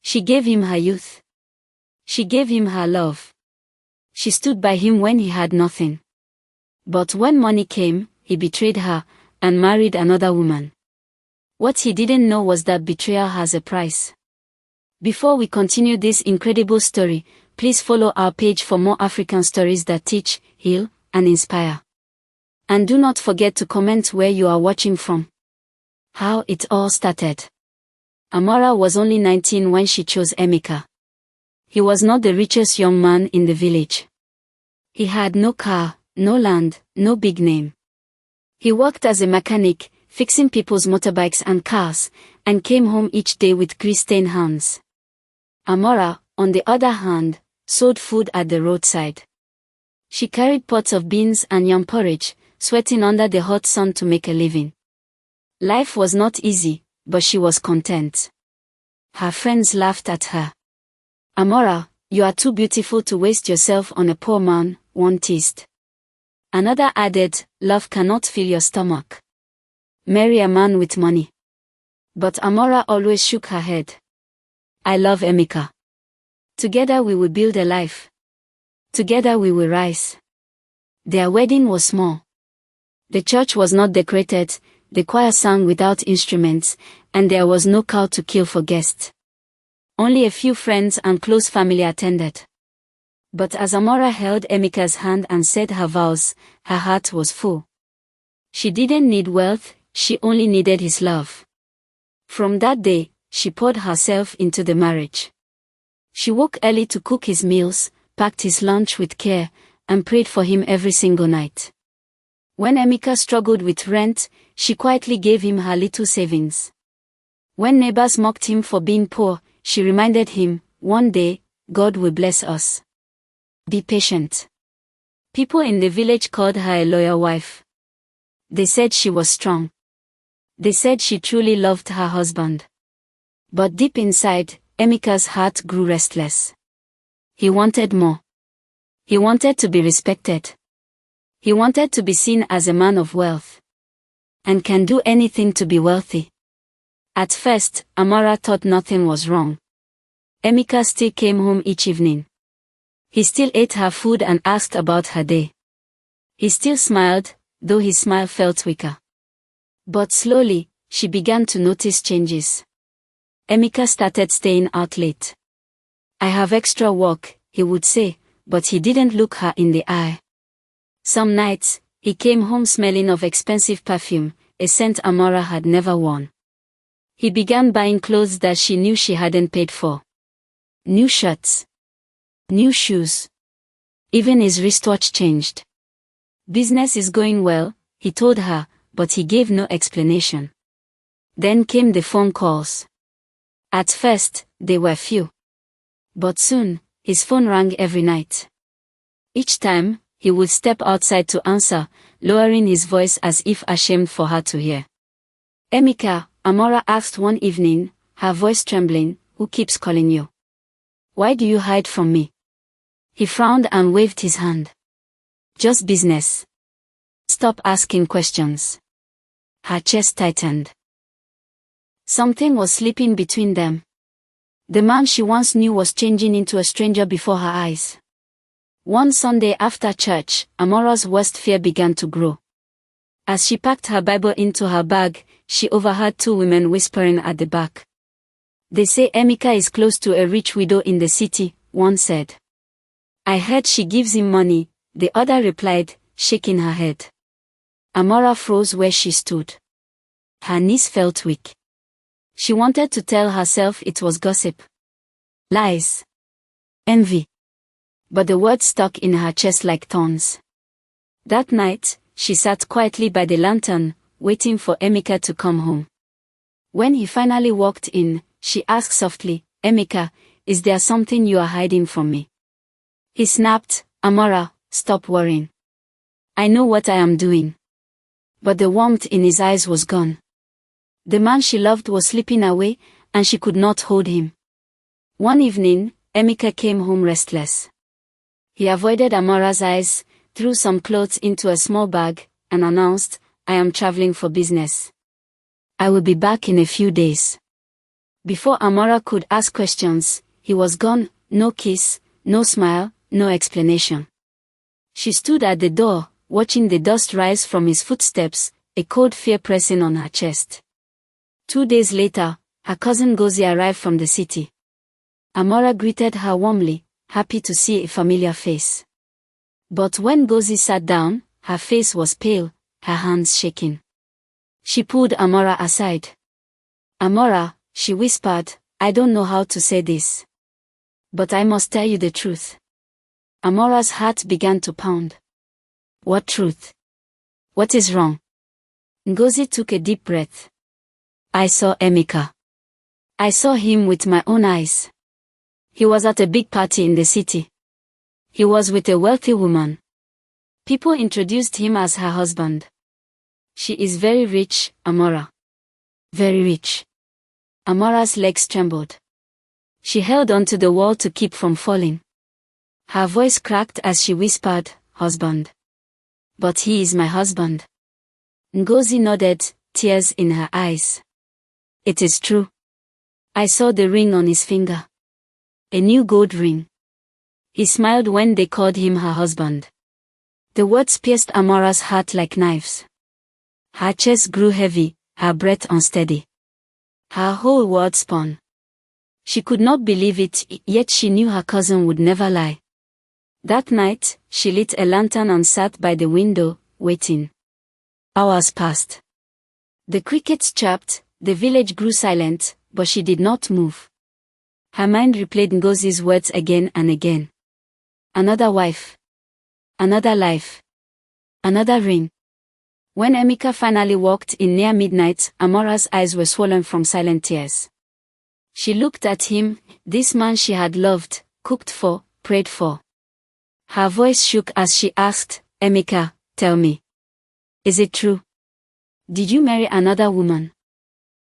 She gave him her youth. She gave him her love. She stood by him when he had nothing. But when money came, he betrayed her and married another woman. What he didn't know was that betrayal has a price. Before we continue this incredible story, please follow our page for more African stories that teach, heal, and inspire. And do not forget to comment where you are watching from. How it all started. Amara was only 19 when she chose Emeka. He was not the richest young man in the village. He had no car, no land, no big name. He worked as a mechanic, fixing people's motorbikes and cars, and came home each day with grease-stained hands. Amora, on the other hand, sold food at the roadside. She carried pots of beans and yam porridge, sweating under the hot sun to make a living. Life was not easy, but she was content. Her friends laughed at her. "Amora, you are too beautiful to waste yourself on a poor man," one teased. Another added, "Love cannot fill your stomach. Marry a man with money." But Amora always shook her head. "I love Emeka. Together we will build a life. Together we will rise." Their wedding was small. The church was not decorated, the choir sang without instruments, and there was no cow to kill for guests. Only a few friends and close family attended. But as Amora held Emeka's hand and said her vows, her heart was full. She didn't need wealth, she only needed his love. From that day, she poured herself into the marriage. She woke early to cook his meals, packed his lunch with care, and prayed for him every single night. When Emeka struggled with rent, she quietly gave him her little savings. When neighbors mocked him for being poor, she reminded him, "One day, God will bless us. Be patient." People in the village called her a loyal wife. They said she was strong. They said she truly loved her husband. But deep inside, Emeka's heart grew restless. He wanted more. He wanted to be respected. He wanted to be seen as a man of wealth. And can do anything to be wealthy. At first, Amara thought nothing was wrong. Emeka still came home each evening. He still ate her food and asked about her day. He still smiled, though his smile felt weaker. But slowly, she began to notice changes. Emeka started staying out late. "I have extra work," he would say, but he didn't look her in the eye. Some nights, he came home smelling of expensive perfume, a scent Amora had never worn. He began buying clothes that she knew she hadn't paid for. New shirts. New shoes. Even his wristwatch changed. "Business is going well," he told her, but he gave no explanation. Then came the phone calls. At first, they were few. But soon, his phone rang every night. Each time, he would step outside to answer, lowering his voice as if ashamed for her to hear. "Emeka," Amora asked one evening, her voice trembling, "who keeps calling you? Why do you hide from me?" He frowned and waved his hand. "Just business. Stop asking questions." Her chest tightened. Something was slipping between them. The man she once knew was changing into a stranger before her eyes. One Sunday after church, Amora's worst fear began to grow. As she packed her Bible into her bag, she overheard two women whispering at the back. "They say Emeka is close to a rich widow in the city," one said. "I heard she gives him money," the other replied, shaking her head. Amora froze where she stood. Her knees felt weak. She wanted to tell herself it was gossip, lies, envy. But the words stuck in her chest like thorns. That night, she sat quietly by the lantern, waiting for Emeka to come home. When he finally walked in, she asked softly, "Emeka, is there something you are hiding from me?" He snapped, "Amora, stop worrying. I know what I am doing." But the warmth in his eyes was gone. The man she loved was slipping away, and she could not hold him. One evening, Emeka came home restless. He avoided Amora's eyes, threw some clothes into a small bag, and announced, "I am traveling for business. I will be back in a few days." Before Amora could ask questions, he was gone, no kiss, no smile, no explanation. She stood at the door, watching the dust rise from his footsteps, a cold fear pressing on her chest. 2 days later, her cousin Ngozi arrived from the city. Amora greeted her warmly, happy to see a familiar face. But when Ngozi sat down, her face was pale, her hands shaking. She pulled Amora aside. "Amora," she whispered, "I don't know how to say this. But I must tell you the truth." Amora's heart began to pound. "What truth? What is wrong?" Ngozi took a deep breath. "I saw Emeka. I saw him with my own eyes. He was at a big party in the city. He was with a wealthy woman. People introduced him as her husband. She is very rich, Amora. Very rich." Amora's legs trembled. She held onto the wall to keep from falling. Her voice cracked as she whispered, "Husband. But he is my husband." Ngozi nodded, tears in her eyes. "It is true. I saw the ring on his finger. A new gold ring." He smiled when they called him her husband. The words pierced Amora's heart like knives. Her chest grew heavy, her breath unsteady. Her whole world spun. She could not believe it, yet she knew her cousin would never lie. That night, she lit a lantern and sat by the window, waiting. Hours passed. The crickets chirped, the village grew silent, but she did not move. Her mind replayed Ngozi's words again and again. Another wife. Another life. Another ring. When Emeka finally walked in near midnight, Amora's eyes were swollen from silent tears. She looked at him, this man she had loved, cooked for, prayed for. Her voice shook as she asked, "Emeka, tell me. Is it true? Did you marry another woman?"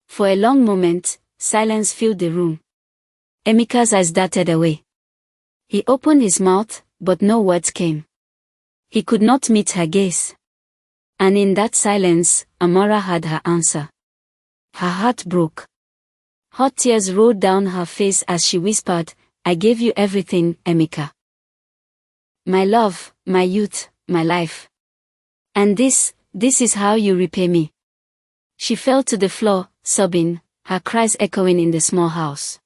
For a long moment, silence filled the room. Emeka's eyes darted away. He opened his mouth, but no words came. He could not meet her gaze. And in that silence, Amora had her answer. Her heart broke. Hot tears rolled down her face as she whispered, "I gave you everything, Emeka. My love, my youth, my life. And this is how you repay me." She fell to the floor, sobbing, her cries echoing in the small house.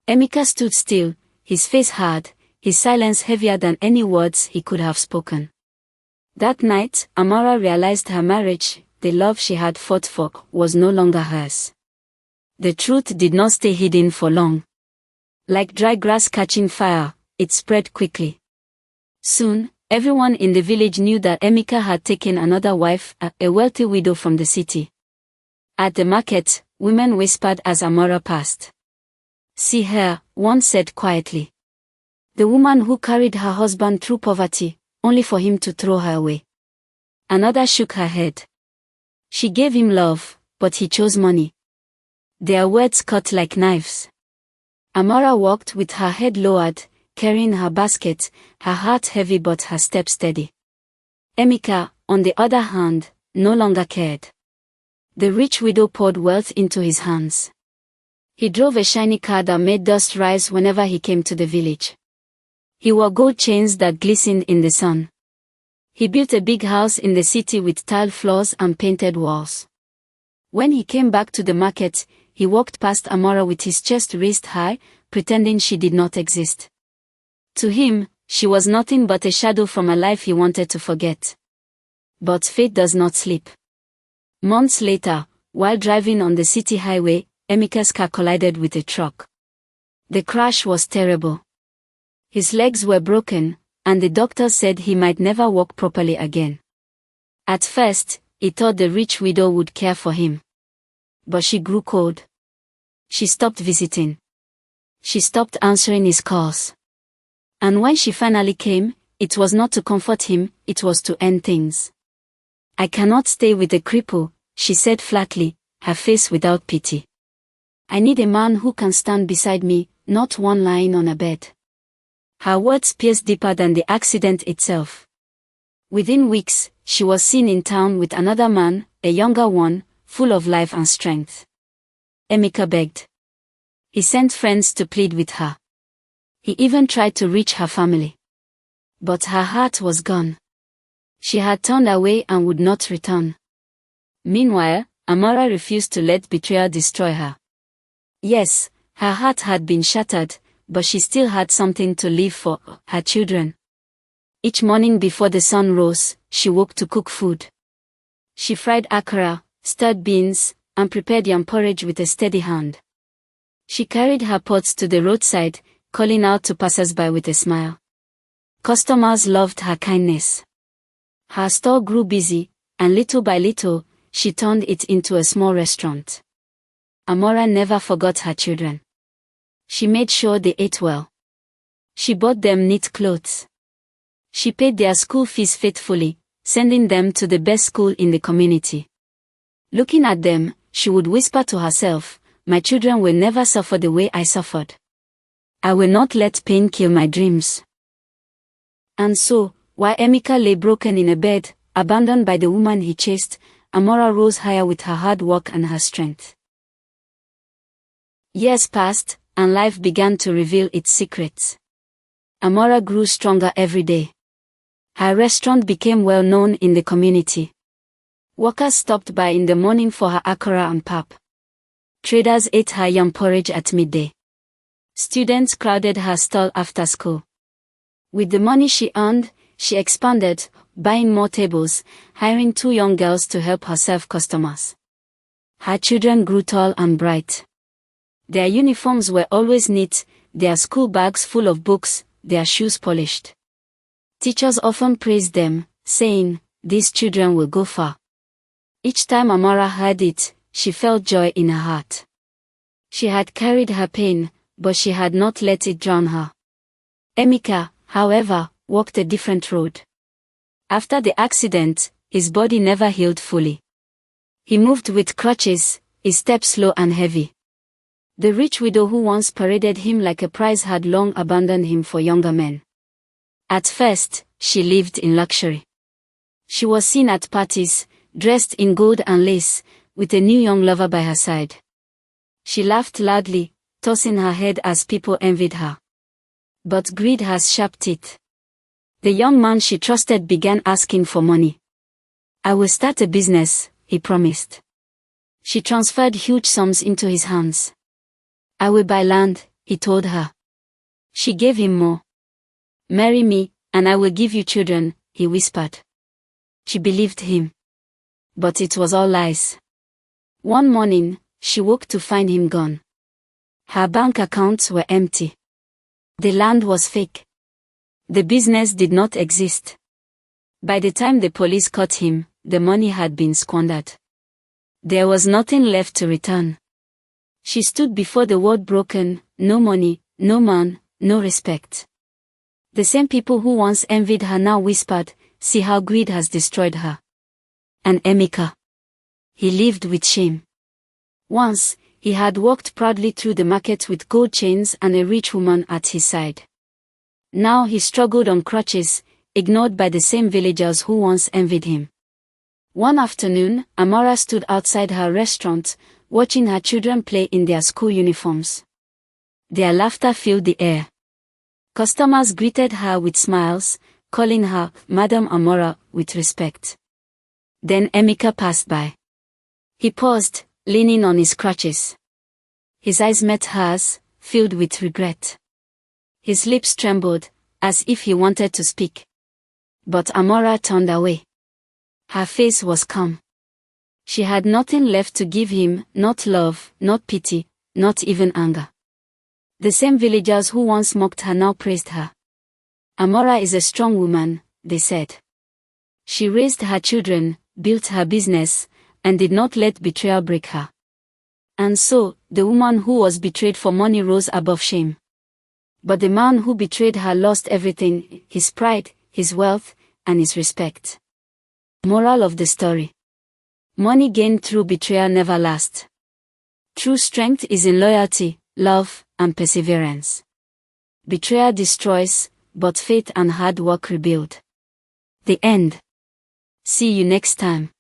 Emeka stood still, his face hard, his silence heavier than any words he could have spoken. That night, Amara realized her marriage, the love she had fought for, was no longer hers. The truth did not stay hidden for long. Like dry grass catching fire, it spread quickly. Soon, everyone in the village knew that Emeka had taken another wife, a wealthy widow from the city. At the market, women whispered as Amora passed. "See her," one said quietly. "The woman who carried her husband through poverty, only for him to throw her away." Another shook her head. "She gave him love, but he chose money." Their words cut like knives. Amora walked with her head lowered, carrying her basket, her heart heavy but her step steady. Emeka, on the other hand, no longer cared. The rich widow poured wealth into his hands. He drove a shiny car that made dust rise whenever he came to the village. He wore gold chains that glistened in the sun. He built a big house in the city with tiled floors and painted walls. When he came back to the market, he walked past Amora with his chest raised high, pretending she did not exist. To him, she was nothing but a shadow from a life he wanted to forget. But fate does not sleep. Months later, while driving on the city highway, Emeka's car collided with a truck. The crash was terrible. His legs were broken, and the doctor said he might never walk properly again. At first, he thought the rich widow would care for him. But she grew cold. She stopped visiting. She stopped answering his calls. And when she finally came, it was not to comfort him, it was to end things. "I cannot stay with a cripple," she said flatly, her face without pity. "I need a man who can stand beside me, not one lying on a bed." Her words pierced deeper than the accident itself. Within weeks, she was seen in town with another man, a younger one, full of life and strength. Emeka begged. He sent friends to plead with her. He even tried to reach her family. But her heart was gone. She had turned away and would not return. Meanwhile, Amara refused to let betrayal destroy her. Yes, her heart had been shattered, but she still had something to live for, her children. Each morning before the sun rose, she woke to cook food. She fried akara, stirred beans, and prepared yam porridge with a steady hand. She carried her pots to the roadside, calling out to passers-by with a smile. Customers loved her kindness. Her store grew busy, and little by little, she turned it into a small restaurant. Amora never forgot her children. She made sure they ate well. She bought them neat clothes. She paid their school fees faithfully, sending them to the best school in the community. Looking at them, she would whisper to herself, "My children will never suffer the way I suffered. I will not let pain kill my dreams." And so, while Emeka lay broken in a bed, abandoned by the woman he chased, Amora rose higher with her hard work and her strength. Years passed, and life began to reveal its secrets. Amora grew stronger every day. Her restaurant became well known in the community. Workers stopped by in the morning for her akara and pap. Traders ate her yam porridge at midday. Students crowded her stall after school. With the money she earned, she expanded, buying more tables, hiring 2 young girls to help her serve customers. Her children grew tall and bright. Their uniforms were always neat, their school bags full of books, their shoes polished. Teachers often praised them, saying, "These children will go far." Each time Amara heard it, she felt joy in her heart. She had carried her pain, but she had not let it drown her. Emeka, however, walked a different road. After the accident, his body never healed fully. He moved with crutches, his steps slow and heavy. The rich widow who once paraded him like a prize had long abandoned him for younger men. At first, she lived in luxury. She was seen at parties, dressed in gold and lace, with a new young lover by her side. She laughed loudly, tossing her head as people envied her. But greed has sharp teeth. The young man she trusted began asking for money. "I will start a business," he promised. She transferred huge sums into his hands. "I will buy land," he told her. She gave him more. "Marry me, and I will give you children," he whispered. She believed him. But it was all lies. One morning, she woke to find him gone. Her bank accounts were empty. The land was fake. The business did not exist. By the time the police caught him, the money had been squandered. There was nothing left to return. She stood before the world broken, no money, no man, no respect. The same people who once envied her now whispered, "See how greed has destroyed her." And Emeka. He lived with shame. Once, he had walked proudly through the market with gold chains and a rich woman at his side. Now he struggled on crutches, ignored by the same villagers who once envied him. One afternoon, Amara stood outside her restaurant, watching her children play in their school uniforms. Their laughter filled the air. Customers greeted her with smiles, calling her Madam Amora with respect. Then Emeka passed by. He paused, leaning on his crutches. His eyes met hers, filled with regret. His lips trembled, as if he wanted to speak. But Amora turned away. Her face was calm. She had nothing left to give him, not love, not pity, not even anger. The same villagers who once mocked her now praised her. "Amora is a strong woman," they said. She raised her children, built her business, and did not let betrayal break her. And so, the woman who was betrayed for money rose above shame. But the man who betrayed her lost everything, his pride, his wealth, and his respect. Moral of the story. Money gained through betrayal never lasts. True strength is in loyalty, love, and perseverance. Betrayal destroys, but faith and hard work rebuild. The end. See you next time.